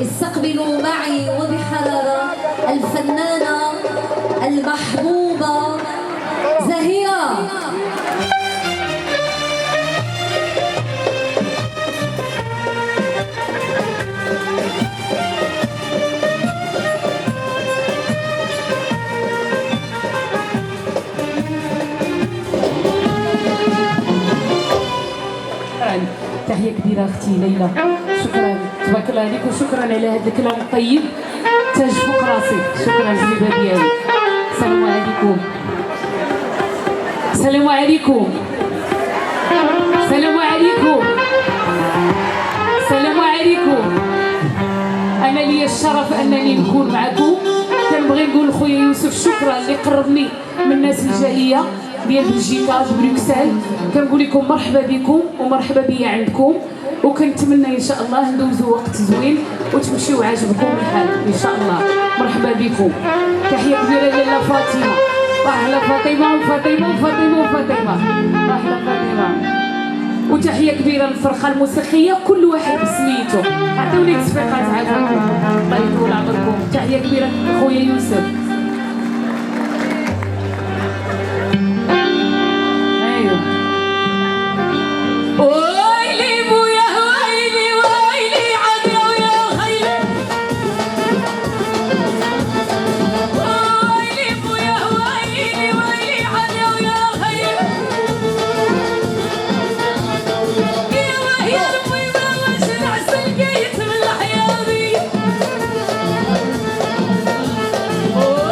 استقبلوا معي وبحرارة الفنانة المحبوبة زهيرة. تحية كبيرة أختي ليلى، شكرا تبارك الله عليك وشكرا على هذا الكلام الطيب تاج فوق راسي. شكرا زبيبة ديالي. السلام عليكم. السلام عليكم. السلام عليكم. السلام عليكم. أنا لي الشرف أنني نكون معكم. كنبغي نقول لخويا يوسف شكرا اللي قربني من الناس الجالية ديال بلجيكا بروكسل. كنقول لكم مرحبا بكم ومرحبا بيا عندكم، وكنتمنى ان شاء الله ندوزوا وقت زوين وتمشيو عاجبكم الحال ان شاء الله. مرحبا بكم. تحيه كبيره لاله فاطمه. اهلا فاطمه وفاطمه وفاطمه وفاطمه. اهلا فاطمه. وتحيه كبيره للفرقه الموسيقيه كل واحد بسميتو. عطيوني تصفيقات عافاكم الله يطول عمركم. تحيه كبيره لخويا يوسف. Oh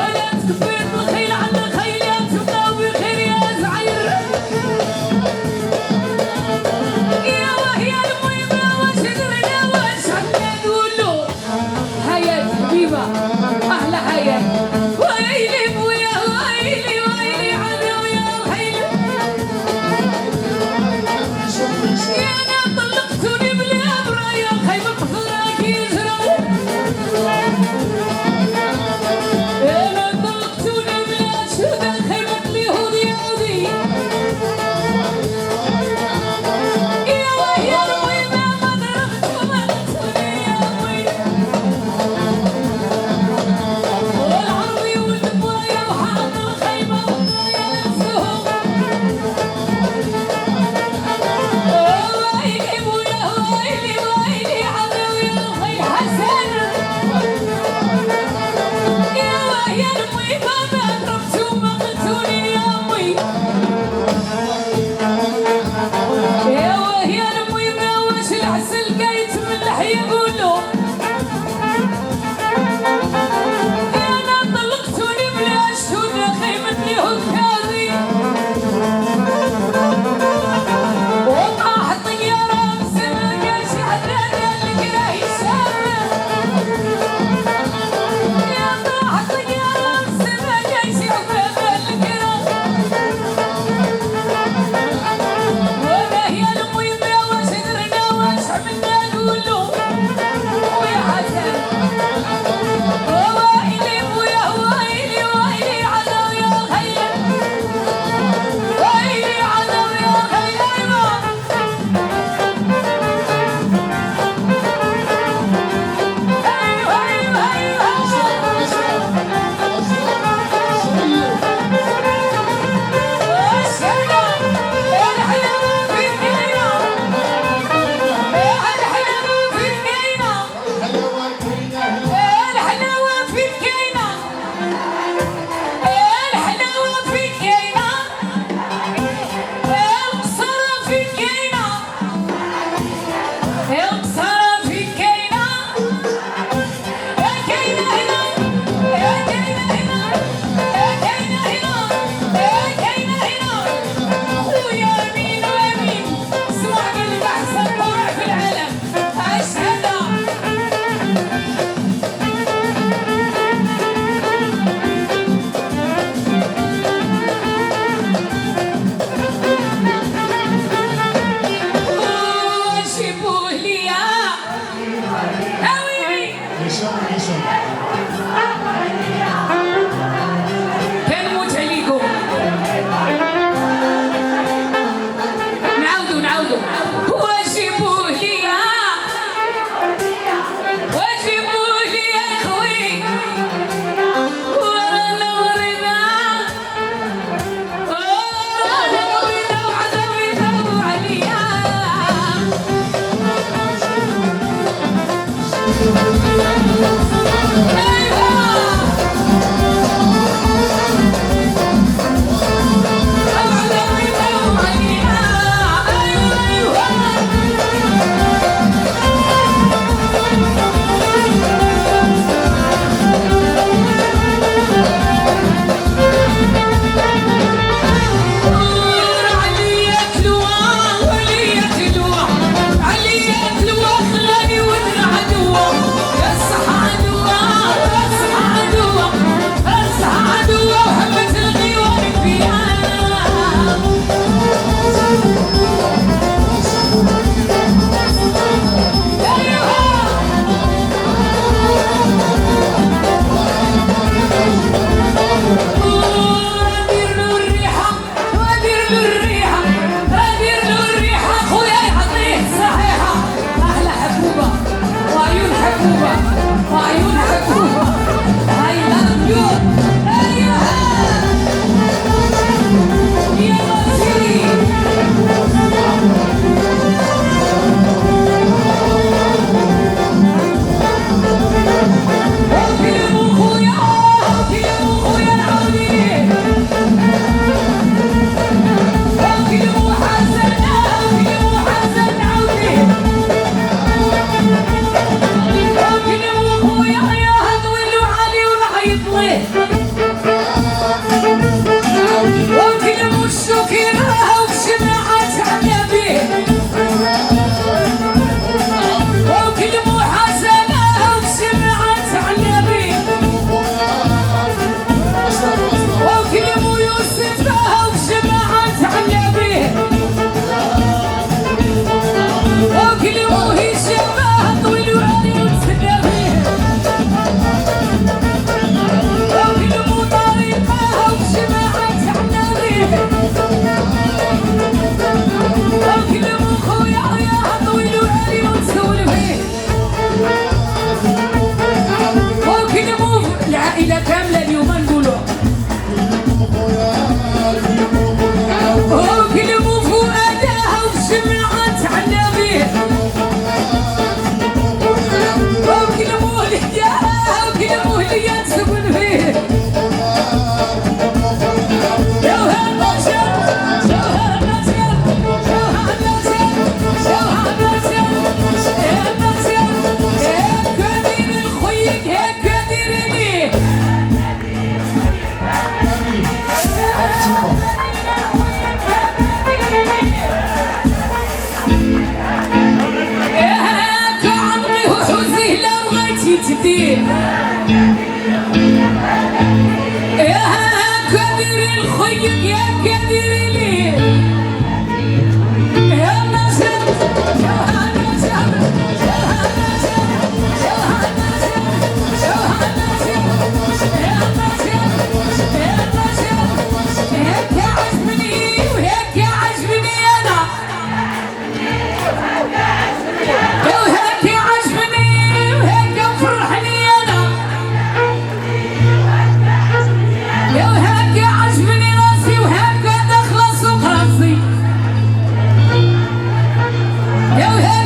Yo,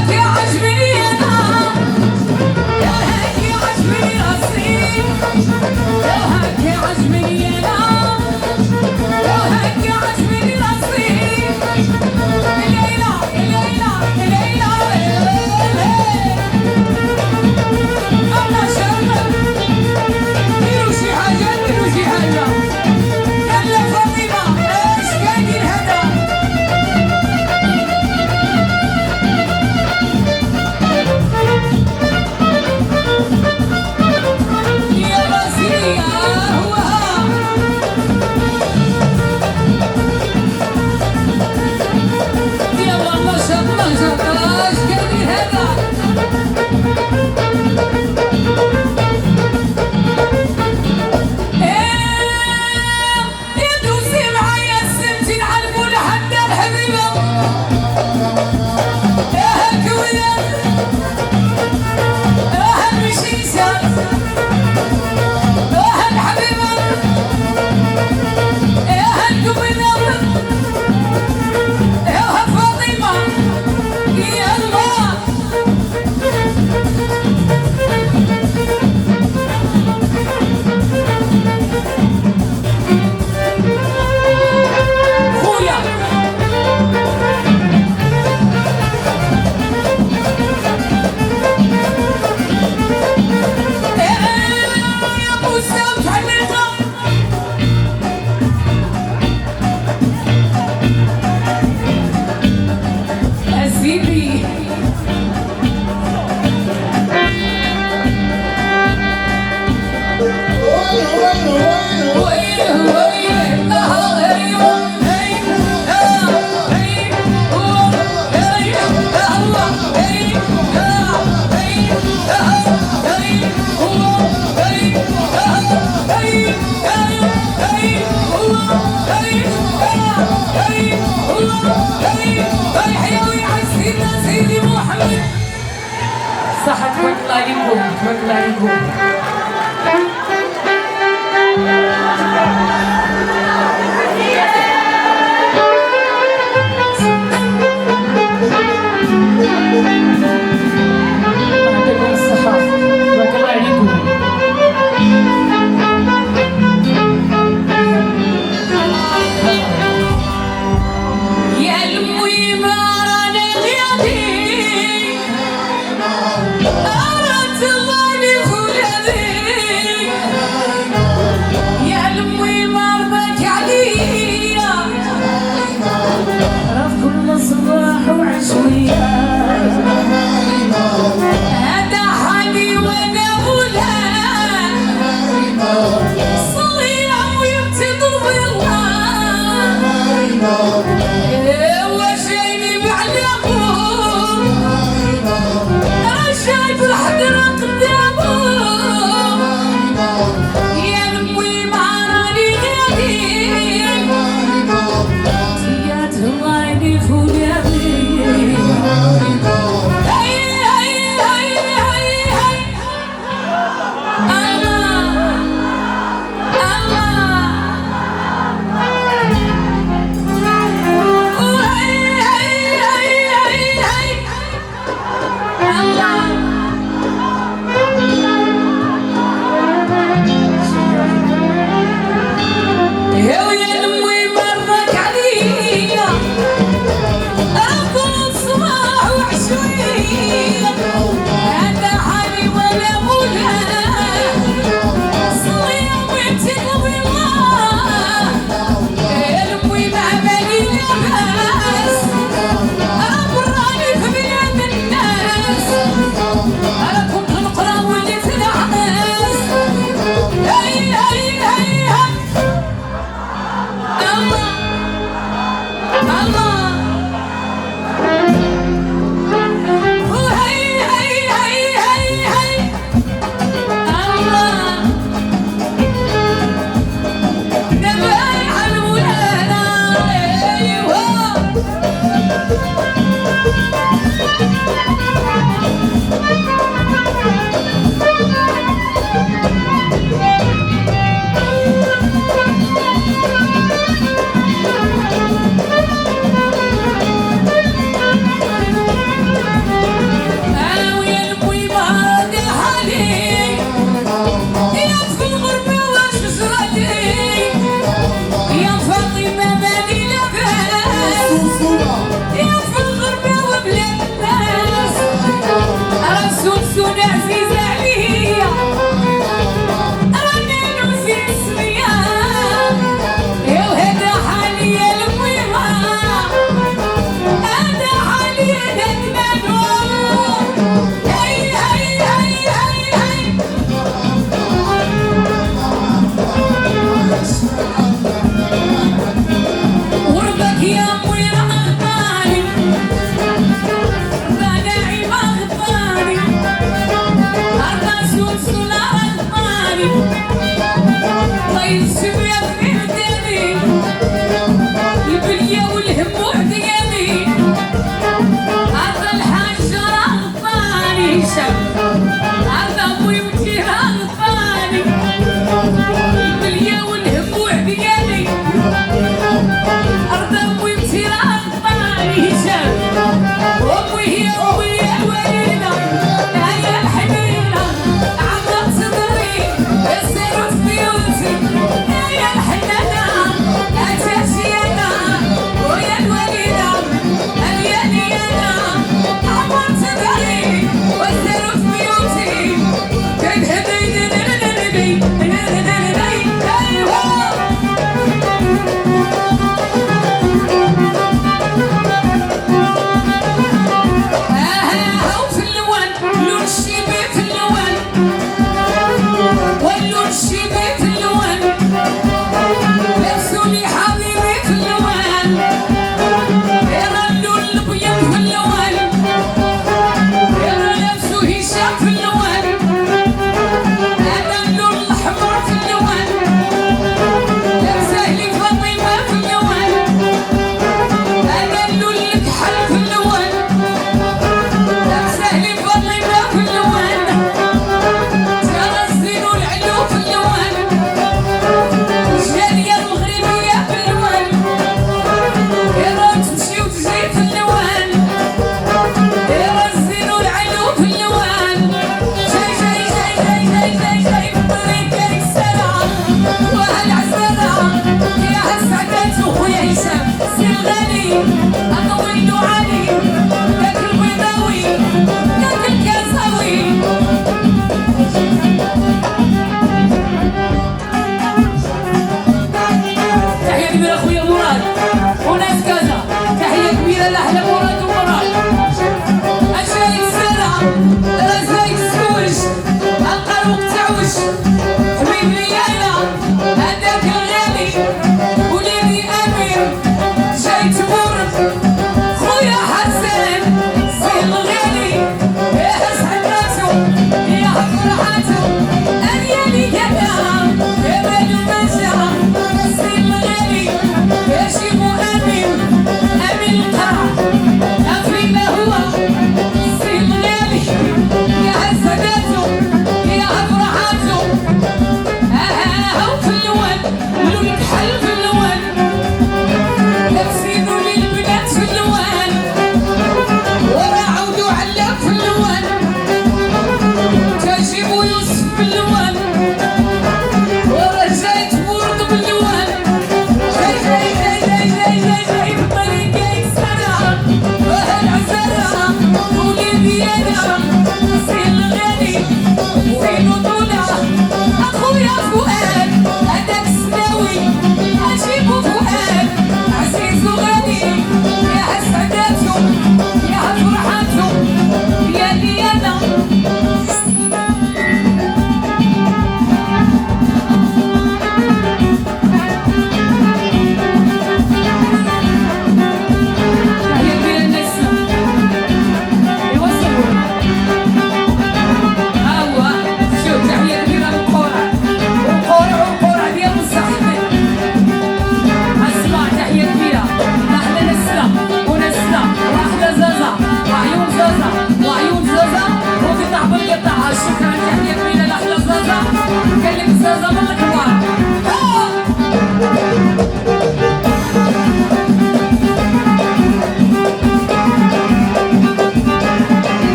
تبارك الله عليكم تبارك الله عليكم. يعطيكم الصحة تبارك الله عليكم. يا المي ما رانا غيابي أردت غالي خلابي. يا المي ما رضاك عليا راه كل صباح وعشوية. هذا حالي وانا غلا صغيرة ويبتضر بالله. وجايني بعلمهم رجعت الحضرة قدامهم. يا المي ما راني غادي تيات هوايني فولابي.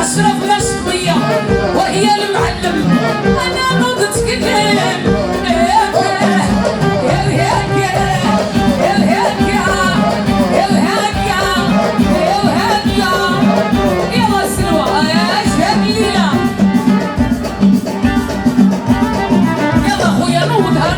أشرف الأشقية وهي المعلم أنا ما بتكلم يلا سلوى أشهد ليلة يلا خويا نودها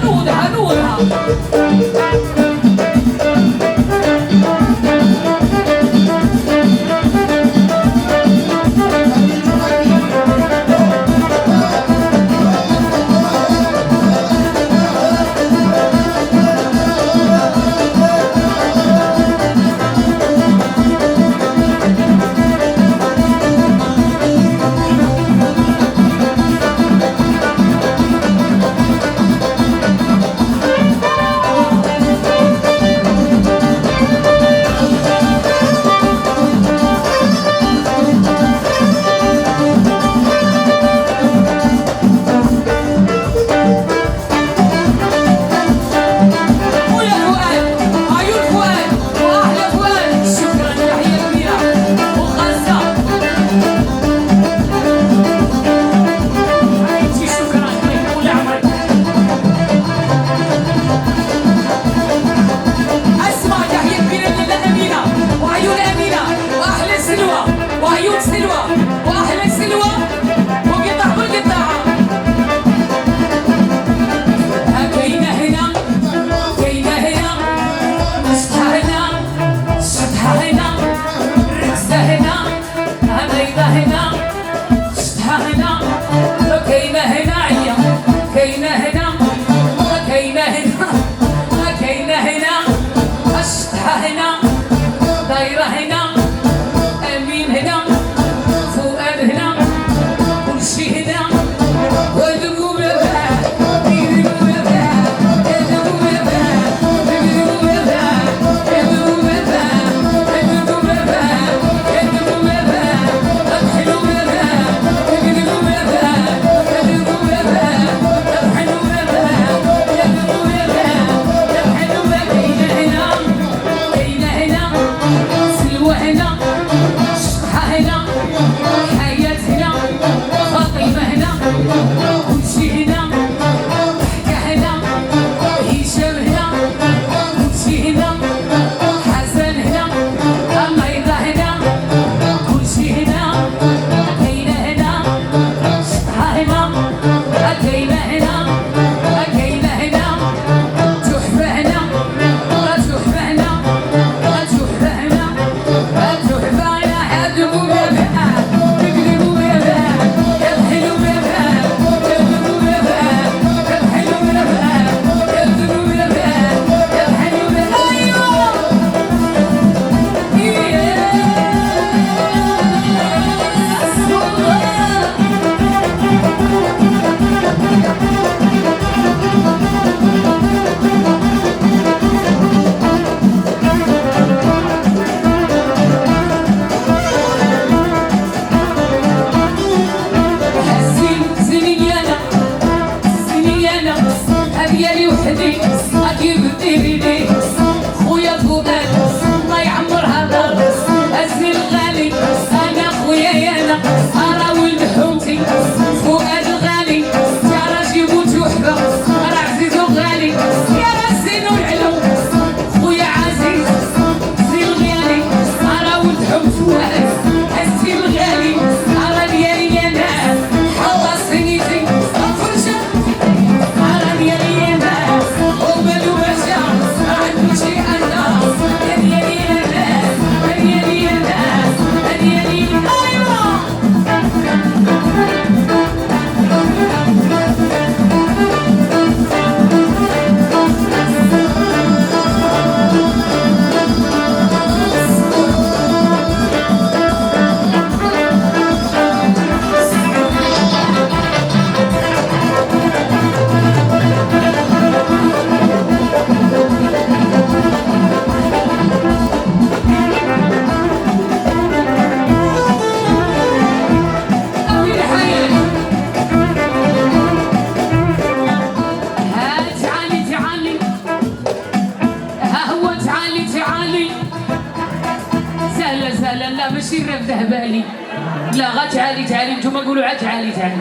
تعالي تعالي نتوما قولوا عاد تعالي تعالي.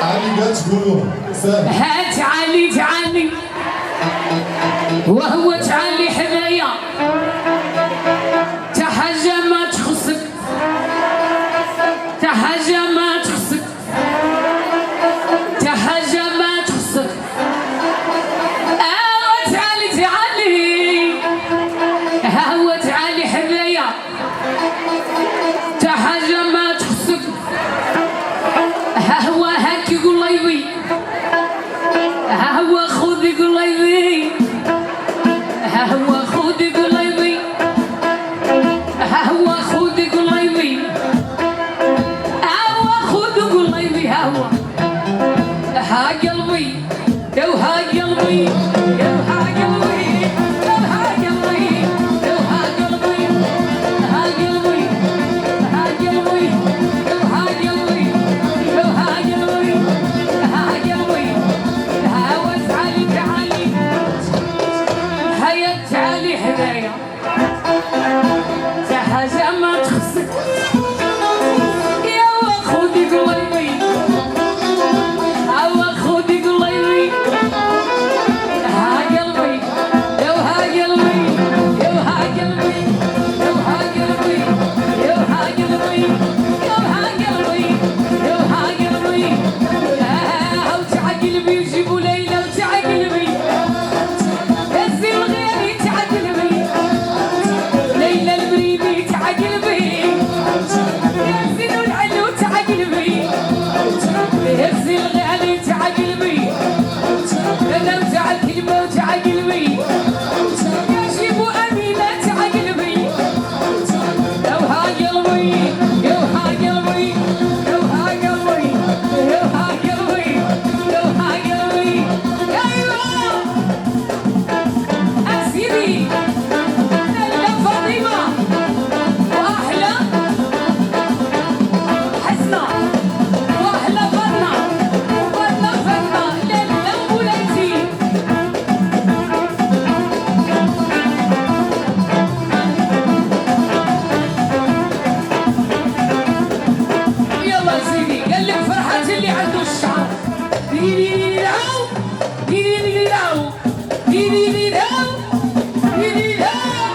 علي قال تقولوا سهل. ها تعالي تعالي وهو تعالي حنايا تا حاجة ما تخصك تا حاجة ما تخصك تا حاجة ما تخصك. تعالي تعالي ها هو تعالي حنايا تا حاجة ما تخصك. ها هو هاكي قليبي ها هو خذي قليبي ها هو خذي قليبي ها هو خذي قليبي ها هو خذي قليبي ها هو ها قلبي يو ها قلبي يو ها قلبي يو ها قلبي يو ها قلبي ها قلبي ها قلبي يو ها قلبي يو ها قلبي ها قلبي ها وتعالي تعالي هيا تعالي حنايا تا حاجة ما تخصك يا خذي قلبي هوا خذي قلبي ها قلبي يو ها قلبي يو ها قلبي يو ها قلبي يو ها قلبي يو ها قلبي يو ها قلبي وتع قلبي وجيبوا ليلى وتع قلبي هزي الغيري تع قلبي ليلى البريدي تع قلبي ياسين والعلو تع قلبي هزي الغالي تع قلبي انا وتع الكلمة وتع قلبي يا جيبوا امينة تع قلبي يو ها قلبي يو ها قلبي يو ها قلبي يو ها قلبي يو ها قلبي ايوه اسيدي لاله فاطمة واحلى حسنة واحلى فرنة فرنة فرنة لاله وليتي. يلا سيدي قال لك فرحات اللي عنده الشعر ديري راو ديري راو ديري راو ديري راو.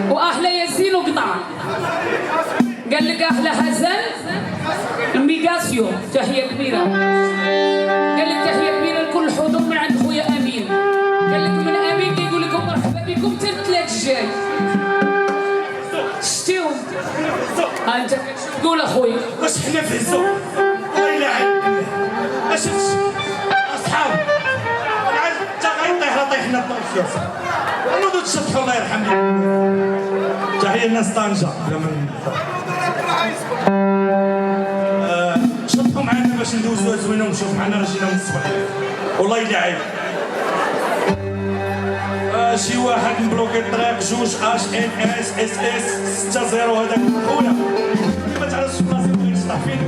واحلى ياسين وقطع. قال لك احلى حسن الميغاسيو، تحيه كبيره. قال لك تحيه كبيره لكل الحضور من عند خويا امين. قال لك من امين كيقول لكم مرحبا بكم حتى الثلاث الجاي. شتيهم؟ ها انت تقول اخويا واش حنا في الزوق الله يلعن ما شفتش اصحاب انا عاد حتى غيطيح لا طيحنا الطرف ونوضوا تشطحوا الله يرحمنا. تحيه لناس طنجه شطحوا معنا باش ندوزوها زوينه ونشوف معنا رجينا من الصباح والله الا عيب. شي واحد مبلوكي الطريق 2 اش ان اس اس اس 60 هذاك خويا ما تعرفش بلاصه بغيت نشطح فين.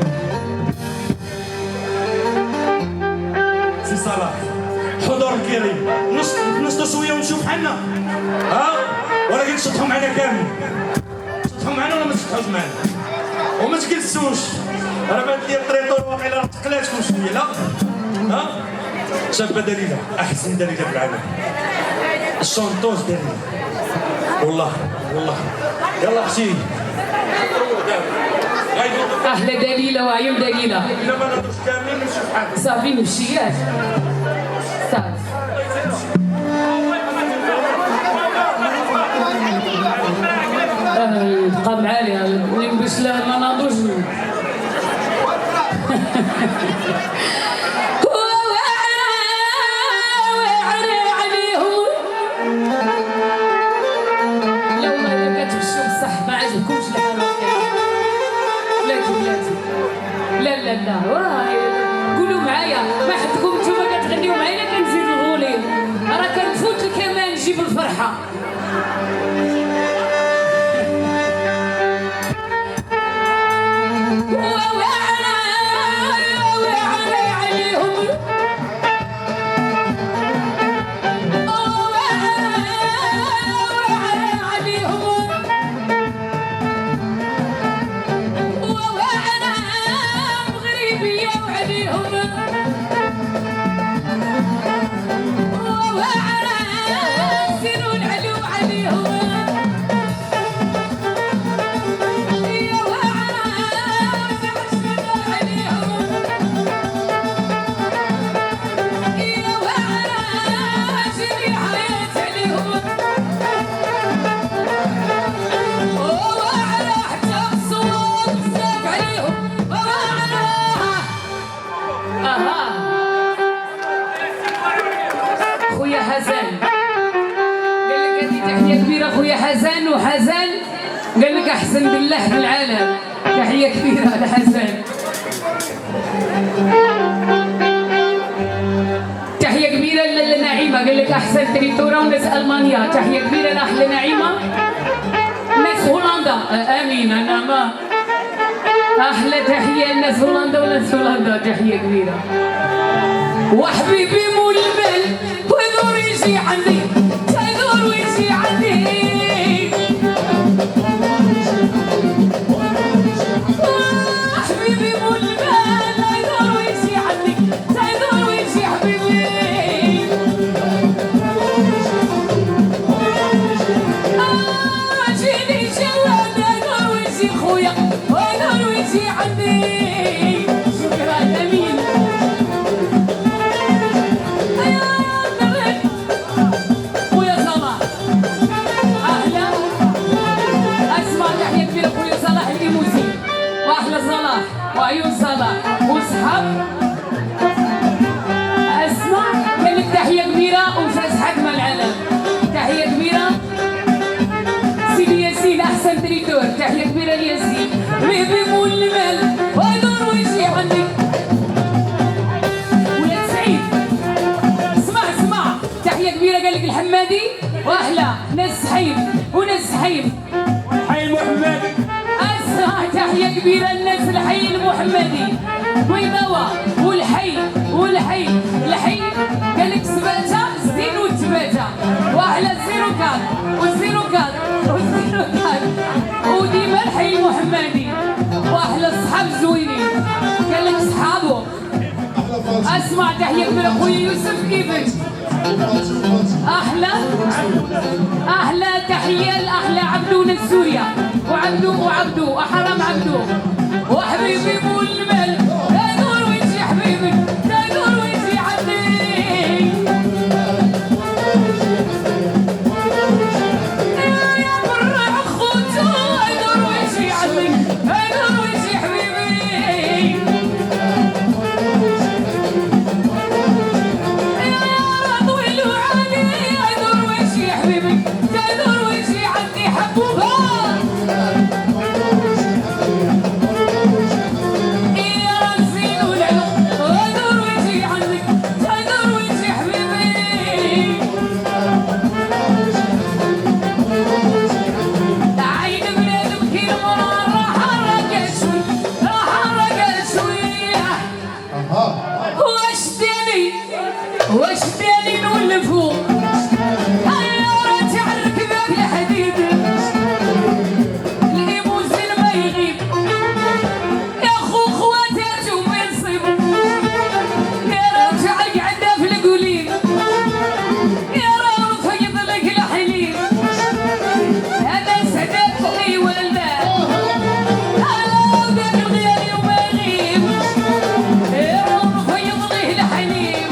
سي صلاح حضور الكريم نشطوا شويه ونشوف حنا ها، ولكن تشطحوا معنا كامل. تشطحوا معنا ولا ما تشطحوش معنا وما تجلسوش. راه بان لي الطريطور واقيلا راه تقلاتكم شويه لا ها. شابه دليله احسن دليله في العالم الشونطوز دليله والله يلا اختي احلى دليله وعيون دليله. الا ما نهضرش كاملين نمشيو بحال صافي نمشيات صافي. بقى معايا باش ما ناضوش. لا قولوا معايا ما حدكم نتوما كتغنيو معايا كنزيد الغولين راه كنفوت الكمان نجيب الفرحه. حسن وحسن قال لك احسن بالله في العالم. تحيه كبيره لحسن. تحيه كبيره لنعيمه قال لك احسن تريتورا وناس المانيا. تحيه كبيره لاحلى نعيمه ناس هولندا. امين انا ما احلى تحيه لناس هولندا وناس هولندا. تحيه كبيره وحبيبي مول المال ويدور يجي عندي تدور ويجي عندي. وعيون صلاح وصحاب اسمع قال لك تحيه كبيره وفاز حكم العالم. تحيه كبيره سيدي ياسين احسن تريتور. تحيه كبيره لياسين بيبي مول المال ويدور ويجي عندك ولاد سعيد. اسمع تحيه كبيره قال لك الحمادي واحلى ناس حيب وناس حيب حي المحمدي. تحيه كبيره للناس الحي المحمدي ويضوى والحي قال لك سباته زين وتباته واحلى الزيرو كاد وديما الحي المحمدي واحلى الصحاب زوينين. قال لك صحابه اسمع تحيه كبيره خويا يوسف كيفاش احلى تحيه لاحلى عبدون السوريا وعبدو احرم عبدو وحبيبي مو المال تدور ويجي حبيبي تدور ويجي عندي يا فرح خوتو تدور ويجي عندي تدور ويجي حبيبي واشتاني نولفو هيا تعرك باب الحديد الليموزين ما يغيب يا خو خواتاتو ما يصيبو يا راه تعلق عندها في القولين يا راه فيض لك الحليب هذا سعدات لي والده هلا وداك الغالي وما يغيب يا راه فيض ليه الحليب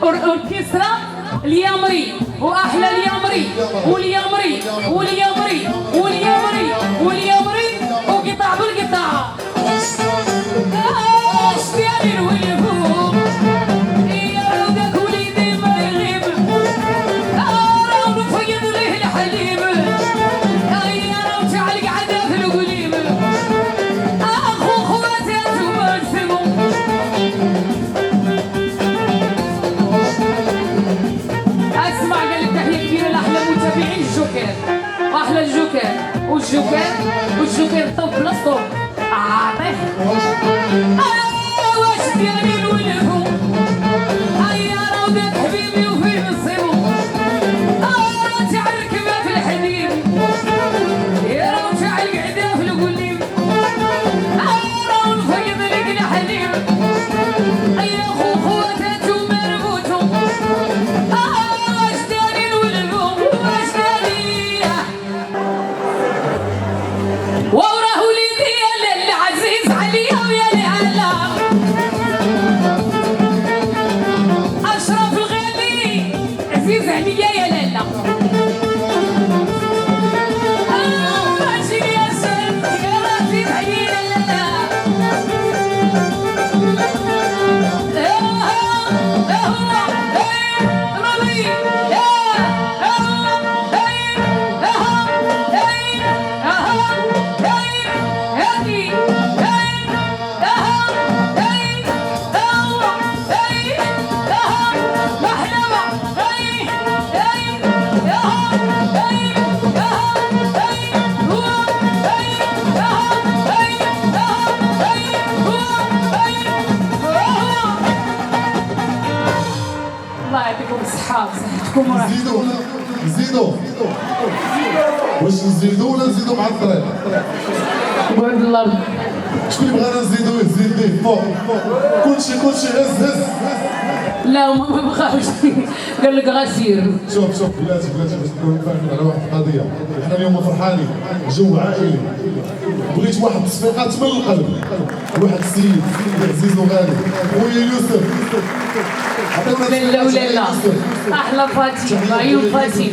الاوركسترا اليامري واحلى اليامري واليامري واليامري واليامري واليامري وقطع بالقطع اشتياني نولفو يا وداك وليدي ما يغيب راه نفيض ليه الحليب يا راه تعلق عندها في القليب اخو خواتاتو ما نسمو اسمع قال لك تحيه كبيره لاحلى متابعين الجوكر واحلى الجوكر والجوكر طب بلاص طب عاطيه واش ديالي نولفو هيا راه وداك حبيبي وفين نصيبو راه تعرك ما في الحديد يا راه تعلق عندها في القليب راه نفيض لك الحليب يا خو خواتاتو مربوطو وراه وليدي يا العزيز عليا ويا الهلا اشرف الغالي عزيز عليا يا لالا اجي يا سيد يا عزيز عليا يا لالا الله يعطيكم الصحة صحتكم وراحتكم. نزيدو واش نزيدو ولا نزيدو مع الطريق؟ وعند الارض شكون اللي بغانا نزيدو يزيد ليه فوق كلشي هز لا ما بغاوش قال لك غسير. شوف بلاتي باش نكونوا فاهمين على واحد القضيه، حنا اليوم فرحانين جو عائلي، بغيت واحد التصفيقات من القلب لواحد السيد عزيز وغالي خويا يوسف. لا احلى فاتن عيون فاتن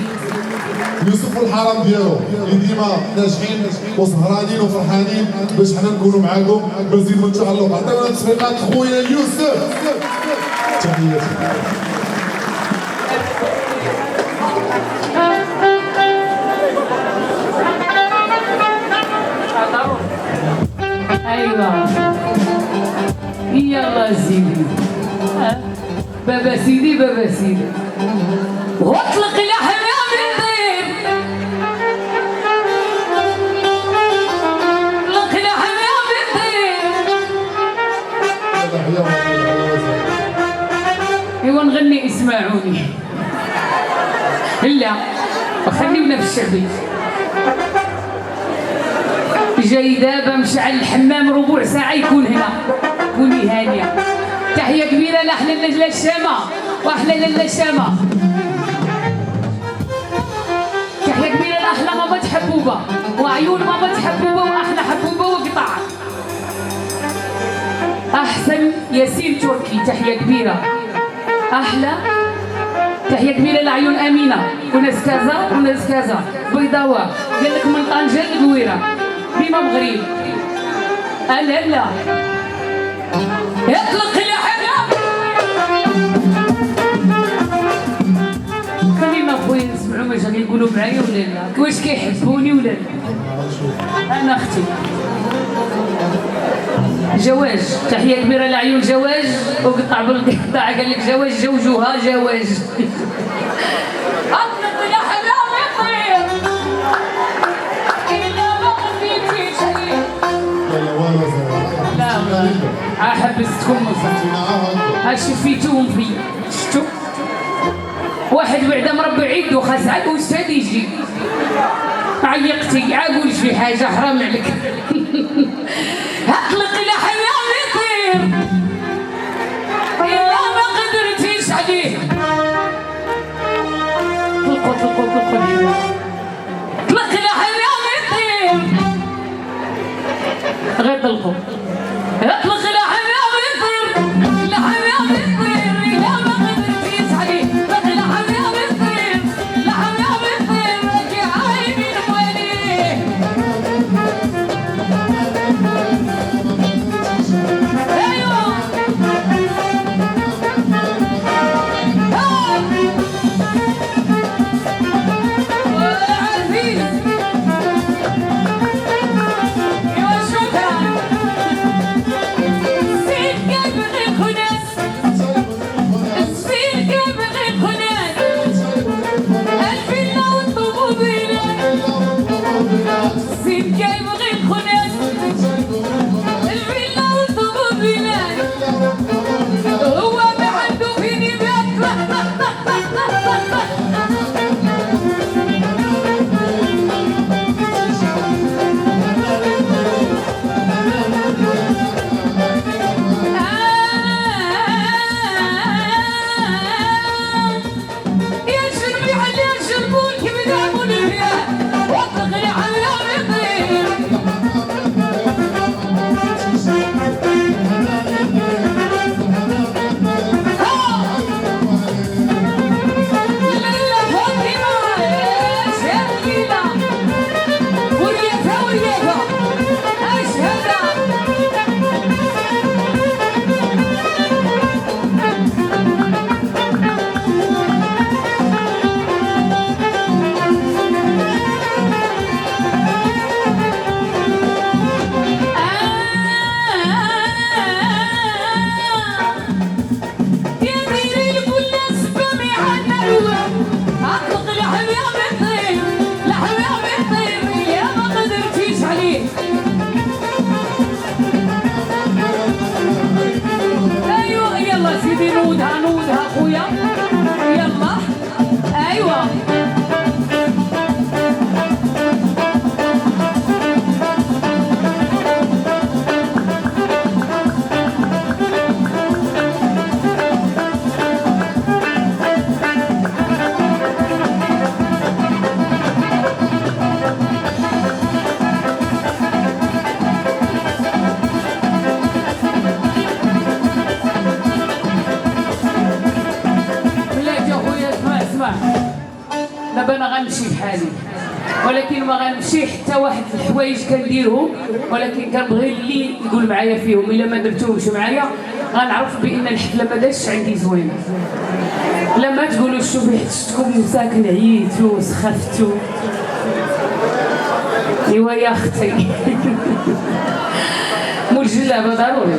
يوسف والحرام ديالو اللي ديما ناجحين وسهرانين وفرحانين باش حنا نكونوا معاكم بمزيد من التعلق. عطيونا تصفيقات خويا يوسف. تحياتي. ايوه بابا سيدي بابا سيدي واطلق الاحلام يطير اطلق الاحلام يطير ايوا نغني اسمعوني لا خلينا في الشعبي جاي دابا مشعل الحمام ربع ساعة يكون هنا كوني هانية تحية كبيرة لأحلى لاله الشامة وأحلى لاله الشامة تحية كبيرة لأحلى ماما حبوبة وعيون ماما حبوبة وأحلى حبوبة وقطع أحسن ياسين تركي تحية كبيرة أحلى تحية كبيرة لعيون أمينة وناس كازا وناس كازا بيضاوة قال لك من طنجة للقويرة ديما مغرب لا لا اطلق الأحلام خلينا خويا نسمعوا واش غادي يقولوا معايا ولا لا واش كيحبوني ولا لا انا اختي جواج تحية كبيرة لعيون جواج وقطع بالقطع قال لك جواج جوجوها جواج اطلق الأحلام يطير إلا ما خفيتي شيء لا حبستكم شفيتوهم في شفتوا واحد بعدا مربع يدو خاص عاد استاذ يجي عيقتي عاقول شي حاجه حرام عليك اطلق الاحلام يطير الا ما قدرتيش عليه طلقوا اطلق الاحلام يطير غير طلقوا اطلق الاحلام يطير الاحلام يطير الا ما قدرتيش عليه اطلق الاحلام يطير الاحلام يطير راكي عايمين مواليه ايوه عزيز ايوه شكرا سيد كيبغي الخناس الفيلا والطوموبيلات هو ما عنده فيني يا شربي على الشربون كيف يدعمون الرياح واطلق الأحلام يطير ليلى فاطمة شهد ليلى وريتها أشهدها اطلق الاحلام يطير الاحلام يطير يا ما قدرتيش عليه ايوه يلا سيدي نودها خويا يلا ايوه دابا انا غنمشي بحالي ولكن ما غنمشي حتى واحد الحوايج كنديرهم ولكن كنبغي اللي يقول معايا فيهم الا ما درتوهمش معايا غنعرف بان الحفله ما دازش عندي زوينه لما تقولوا شوفي حيت شفتكم ساكن عييتوا سخفتوا ايوا يا اختي مول الجلابه ضروري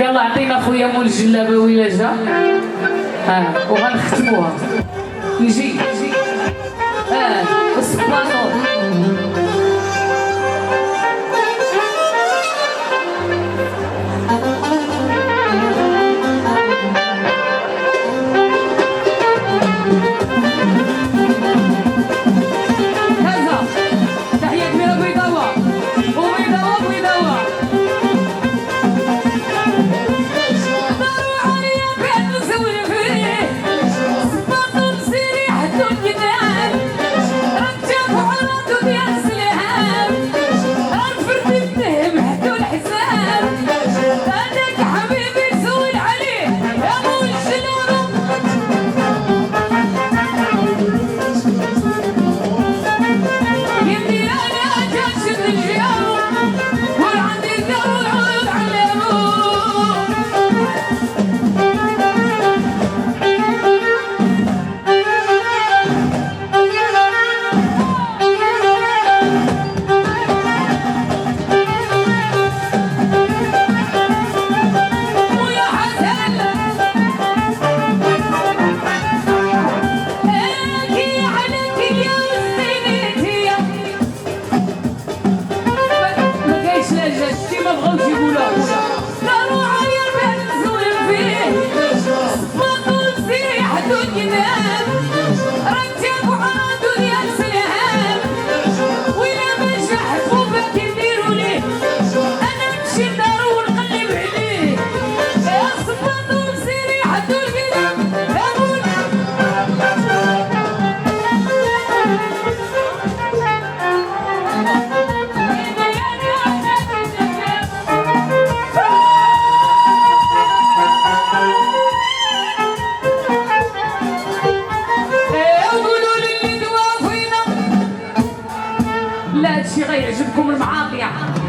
يلا عطينا خويا مول الجلابه ويلا جا. وغنختموها. نجي السبانور.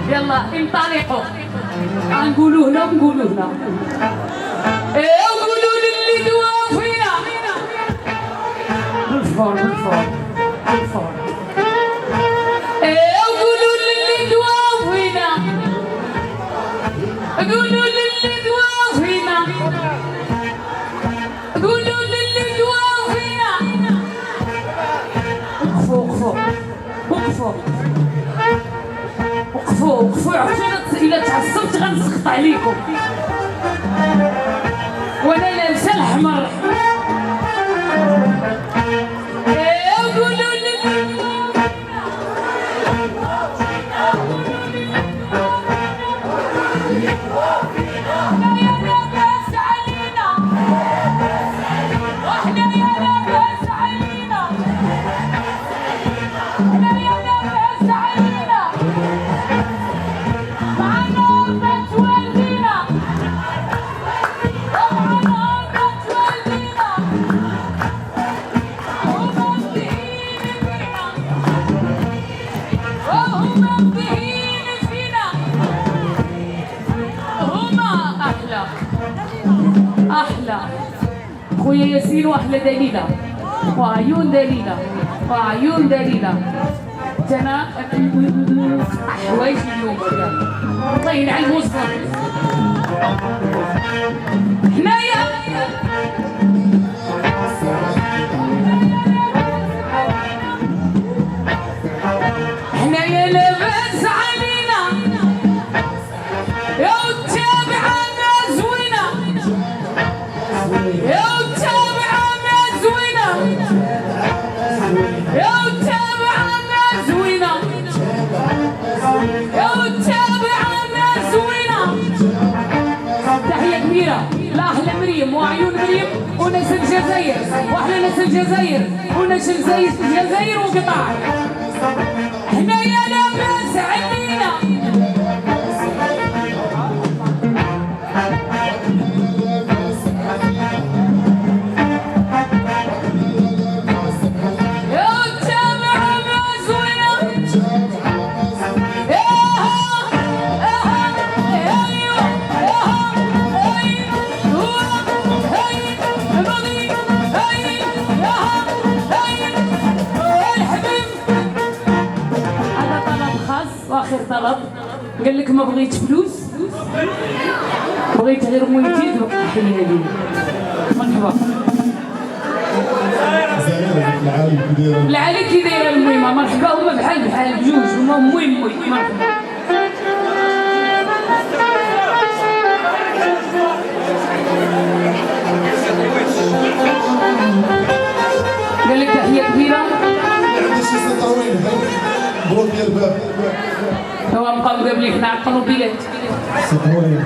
يلا انطلقوا. نقولوا هنا ونقولوا هنا. وقولوا للي دوا فينا بالفور بالفور بالفور. وقولوا للي دوا فينا. قولوا للي دوا فينا. قولوا للي دوا فينا. وقفوا وقفوا وقفوا وقفوا. عرفتوا إلا تعصبت غنسخط عليكم وانا لابسه الاحمر. قولوا لي أحلى خويا ياسين وأحلى دليلة وعيون دليلة وعيون دليلة. أنا حوايج اليوم الله ينعل الموسيقى. حنايا حنايا لاباس علينا يا تابعنا زوينة يا تابعنا زوينة يا تابعنا زوينة يا تابعنا زوينة. تحية كبيرة لأهل مريم وعيون مريم وناس الجزائر وأحلى ناس الجزائر وناس الجزائر وقطاع. حنايا لاباس علينا واخر طلب. قال لك ما بغيت فلوس بغيت غير مولتي توقف لي هذه. مرحبا. العالي كي دايره المهمه. مرحبا. هما بحال بجوج هما مهم. مرحبا. قال لك تحيه كبيره. عندي شي سطروين بروك ديال الباب. هو بقاو قبلي حنا عقلوا بلاد. سطروين.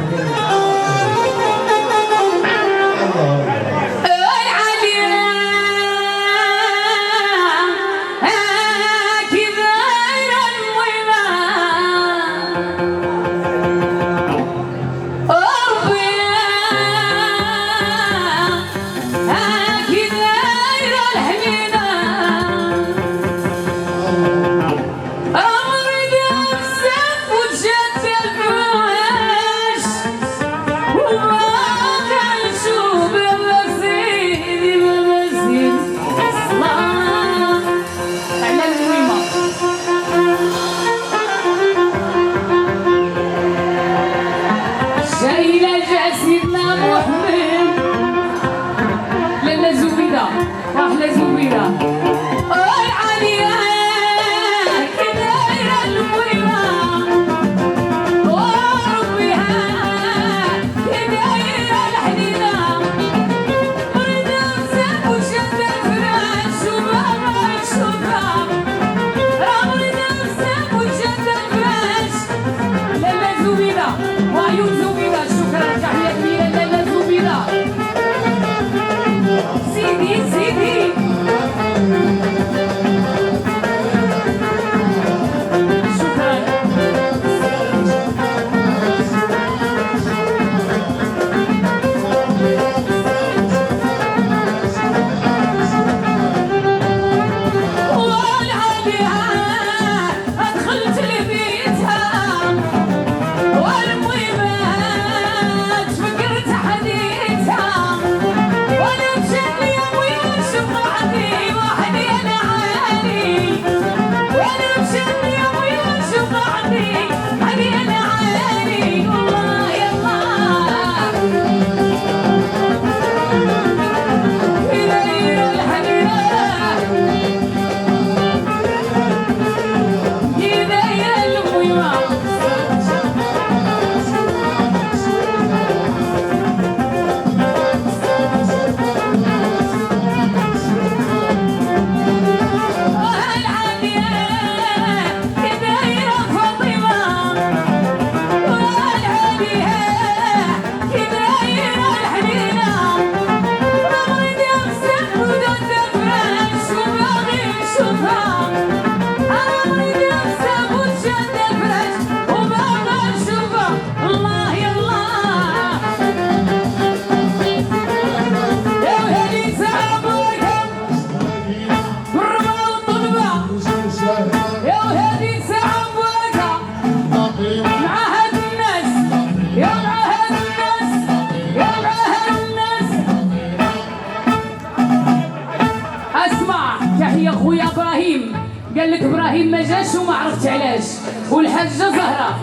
قال لك ابراهيم ما جاش وما عرفت علاش. والحاجه زهره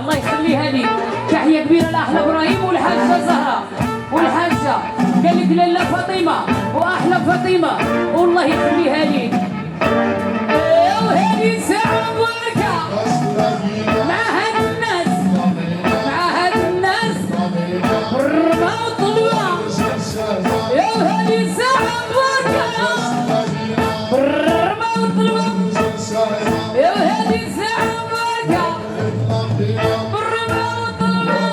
الله يخليها لي. تحيه كبيره لاحلى ابراهيم والحاجه زهره. والحاجه قال لك لاله فاطمه واحلى فاطمه والله يخليها لي. وهذه ساعه مباركه مع هاد الناس الربا والطلوع. وهذه ساعه مباركه وهذه ساعة مباركة بالربا والطلوع.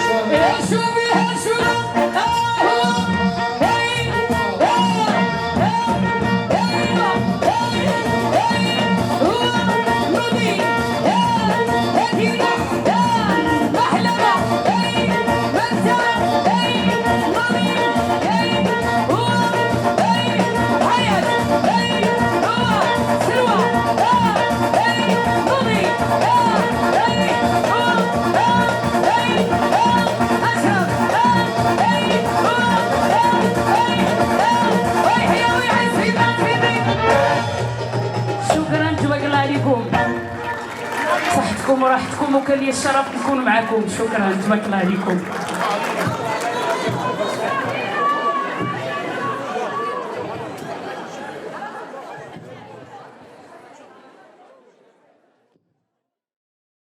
شو بها شو هي سعادتكم وراحتكم، وكان لي الشرف نكون معكم. شكرا، تبارك الله عليكم.